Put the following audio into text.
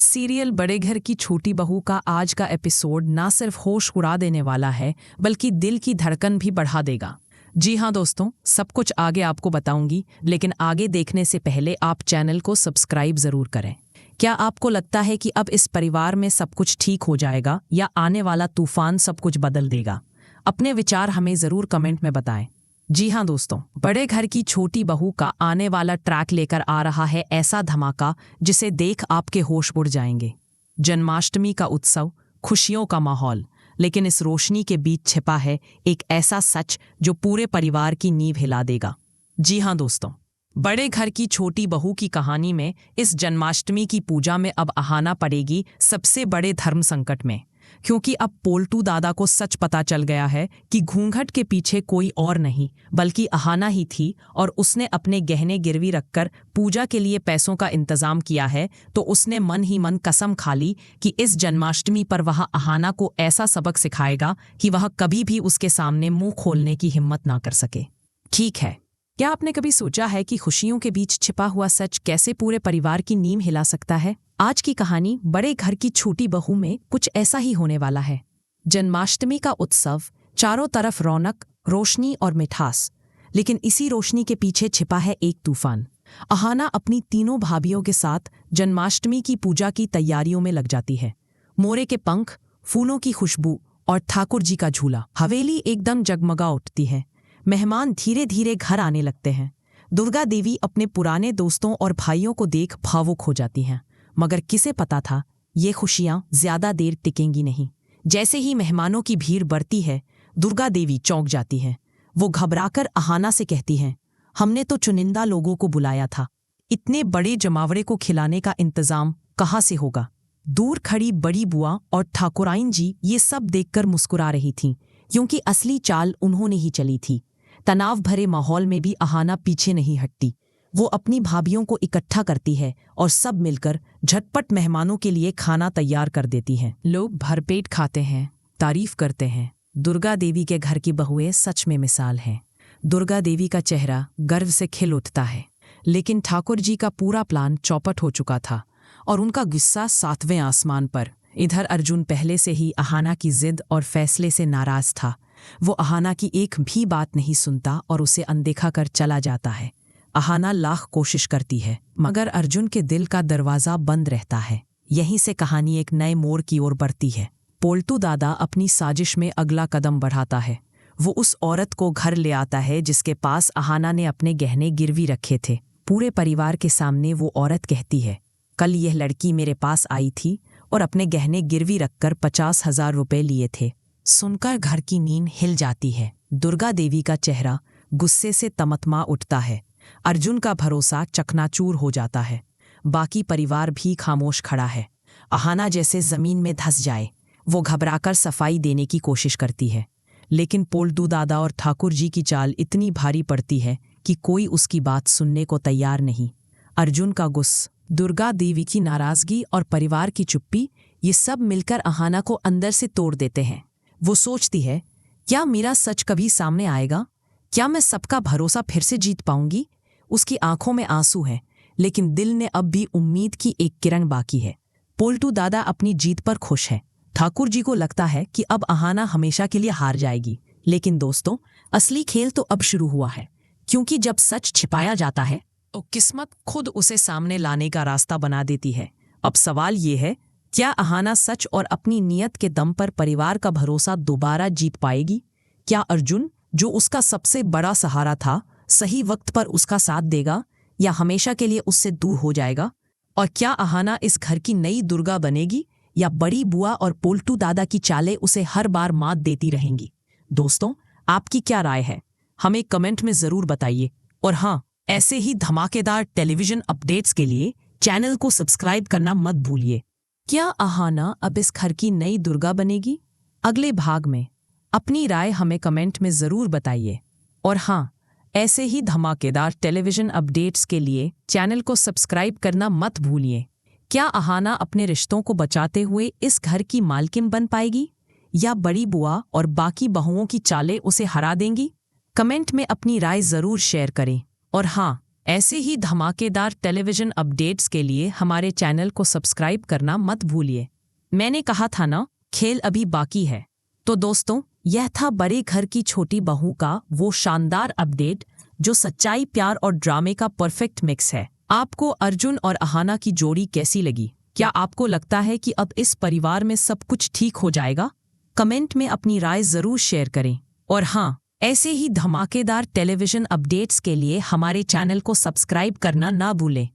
Serial बड़े घर की छोटी बहू का आज का एपिसोड ना सिर्फ होश उड़ा देने वाला है बल्कि दिल की धड़कन भी बढ़ा देगा। जी हाँ दोस्तों, सब कुछ आगे आपको बताऊंगी, लेकिन आगे देखने से पहले आप चैनल को सब्सक्राइब जरूर करें। क्या आपको लगता है कि अब इस परिवार में सब कुछ ठीक हो जाएगा या आने वाला तूफान सब कुछ बदल देगा? अपने विचार हमें जरूर कमेंट में बताएं। जी हाँ दोस्तों, बड़े घर की छोटी बहू का आने वाला ट्रैक लेकर आ रहा है ऐसा धमाका जिसे देख आपके होश उड़ जाएंगे। जन्माष्टमी का उत्सव, खुशियों का माहौल, लेकिन इस रोशनी के बीच छिपा है एक ऐसा सच जो पूरे परिवार की नींव हिला देगा। जी हाँ दोस्तों, बड़े घर की छोटी बहू की कहानी में इस जन्माष्टमी की पूजा में अब अहाना पड़ेगी सबसे बड़े धर्म संकट में, क्योंकि अब पोल्टू दादा को सच पता चल गया है कि घूंघट के पीछे कोई और नहीं बल्कि अहाना ही थी, और उसने अपने गहने गिरवी रखकर पूजा के लिए पैसों का इंतजाम किया है। तो उसने मन ही मन कसम खा ली कि इस जन्माष्टमी पर वह अहाना को ऐसा सबक सिखाएगा कि वह कभी भी उसके सामने मुंह खोलने की हिम्मत ना कर सके। ठीक है, क्या आपने कभी सोचा है कि खुशियों के बीच छिपा हुआ सच कैसे पूरे परिवार की नींव हिला सकता है? आज की कहानी बड़े घर की छोटी बहू में कुछ ऐसा ही होने वाला है। जन्माष्टमी का उत्सव, चारों तरफ रौनक, रोशनी और मिठास, लेकिन इसी रोशनी के पीछे छिपा है एक तूफान। अहाना अपनी तीनों भाभियों के साथ जन्माष्टमी की पूजा की तैयारियों में लग जाती है। मोरे के पंख, फूलों की खुशबू और ठाकुर जी का झूला, हवेली एकदम जगमगा उठती है। मेहमान धीरे धीरे घर आने लगते हैं। दुर्गा देवी अपने पुराने दोस्तों और भाइयों को देख भावुक हो जाती हैं, मगर किसे पता था ये खुशियां ज्यादा देर टिकेंगी नहीं। जैसे ही मेहमानों की भीड़ बढ़ती है, दुर्गा देवी चौंक जाती हैं। वो घबराकर अहाना से कहती हैं, हमने तो चुनिंदा लोगों को बुलाया था, इतने बड़े जमावड़े को खिलाने का इंतजाम कहाँ से होगा? दूर खड़ी बड़ी बुआ और ठाकुराइन जी ये सब देखकर मुस्कुरा रही थीं, क्योंकि असली चाल उन्होंने ही चली थी। तनाव भरे माहौल में भी अहाना पीछे नहीं हटती। वो अपनी भाभियों को इकट्ठा करती है और सब मिलकर झटपट मेहमानों के लिए खाना तैयार कर देती हैं। लोग भरपेट खाते हैं, तारीफ करते हैं। दुर्गा देवी के घर की बहुएं सच में मिसाल हैं। दुर्गा देवी का चेहरा गर्व से खिल उठता है, लेकिन ठाकुर जी का पूरा प्लान चौपट हो चुका था और उनका गुस्सा 7वें आसमान पर। इधर अर्जुन पहले से ही अहाना की जिद और फैसले से नाराज था। वो अहाना की एक भी बात नहीं सुनता और उसे अनदेखा कर चला जाता है। अहाना लाख कोशिश करती है, मगर अर्जुन के दिल का दरवाजा बंद रहता है। यहीं से कहानी एक नए मोड़ की ओर बढ़ती है। पोल्टू दादा अपनी साजिश में अगला कदम बढ़ाता है। वो उस औरत को घर ले आता है जिसके पास अहाना ने अपने गहने गिरवी रखे थे। पूरे परिवार के सामने वो औरत कहती है, कल यह लड़की मेरे पास आई थी और अपने गहने गिरवी रखकर 50,000 रुपए लिए थे। सुनकर घर की नींद हिल जाती है। दुर्गा देवी का चेहरा गुस्से से तमतमा उठता है। अर्जुन का भरोसा चकनाचूर हो जाता है। बाकी परिवार भी खामोश खड़ा है। अहाना जैसे जमीन में धंस जाए। वो घबराकर सफाई देने की कोशिश करती है, लेकिन पोल्टू दादा और ठाकुर जी की चाल इतनी भारी पड़ती है कि कोई उसकी बात सुनने को तैयार नहीं। अर्जुन का गुस्सा, दुर्गा देवी की नाराजगी और परिवार की चुप्पी, ये सब मिलकर अहाना को अंदर से तोड़ देते हैं। वो सोचती है, क्या मेरा सच कभी सामने आएगा? क्या मैं सबका भरोसा फिर से जीत पाऊंगी? उसकी आंखों में आंसू हैं, लेकिन दिल ने अब भी उम्मीद की एक किरण बाकी है। पोल्टू दादा अपनी जीत पर खुश है। ठाकुर जी को लगता है कि अब अहाना हमेशा के लिए हार जाएगी। लेकिन दोस्तों, असली खेल तो अब शुरू हुआ है, क्योंकि जब सच छिपाया जाता है तो किस्मत खुद उसे सामने लाने का रास्ता बना देती है। अब सवाल ये है, क्या अहाना सच और अपनी नीयत के दम पर परिवार का भरोसा दोबारा जीत पाएगी? क्या अर्जुन, जो उसका सबसे बड़ा सहारा था, सही वक्त पर उसका साथ देगा या हमेशा के लिए उससे दूर हो जाएगा? और क्या अहाना इस घर की नई दुर्गा बनेगी या बड़ी बुआ और पोल्टू दादा की चालें उसे हर बार मात देती रहेंगी? दोस्तों, आपकी क्या राय है? हमें कमेंट में जरूर बताइए। और हाँ, ऐसे ही धमाकेदार टेलीविजन अपडेट्स के लिए चैनल को सब्सक्राइब करना मत भूलिए। क्या अहाना अब इस घर की नई दुर्गा बनेगी? अगले भाग में अपनी राय हमें कमेंट में जरूर बताइए। और हाँ, ऐसे ही धमाकेदार टेलीविजन अपडेट्स के लिए चैनल को सब्सक्राइब करना मत भूलिए। क्या अहाना अपने रिश्तों को बचाते हुए इस घर की मालकिन बन पाएगी या बड़ी बुआ और बाकी बहुओं की चालें उसे हरा देंगी? कमेंट में अपनी राय जरूर शेयर करें। और हाँ, ऐसे ही धमाकेदार टेलीविजन अपडेट्स के लिए हमारे चैनल को सब्सक्राइब करना मत भूलिए। मैंने कहा था ना, खेल अभी बाकी है। तो दोस्तों, यह था बड़े घर की छोटी बहू का वो शानदार अपडेट जो सच्चाई, प्यार और ड्रामे का परफेक्ट मिक्स है। आपको अर्जुन और अहाना की जोड़ी कैसी लगी? क्या आपको लगता है कि अब इस परिवार में सब कुछ ठीक हो जाएगा? कमेंट में अपनी राय जरूर शेयर करें। और हाँ, ऐसे ही धमाकेदार टेलीविजन अपडेट्स के लिए हमारे चैनल को सब्सक्राइब करना ना भूलें।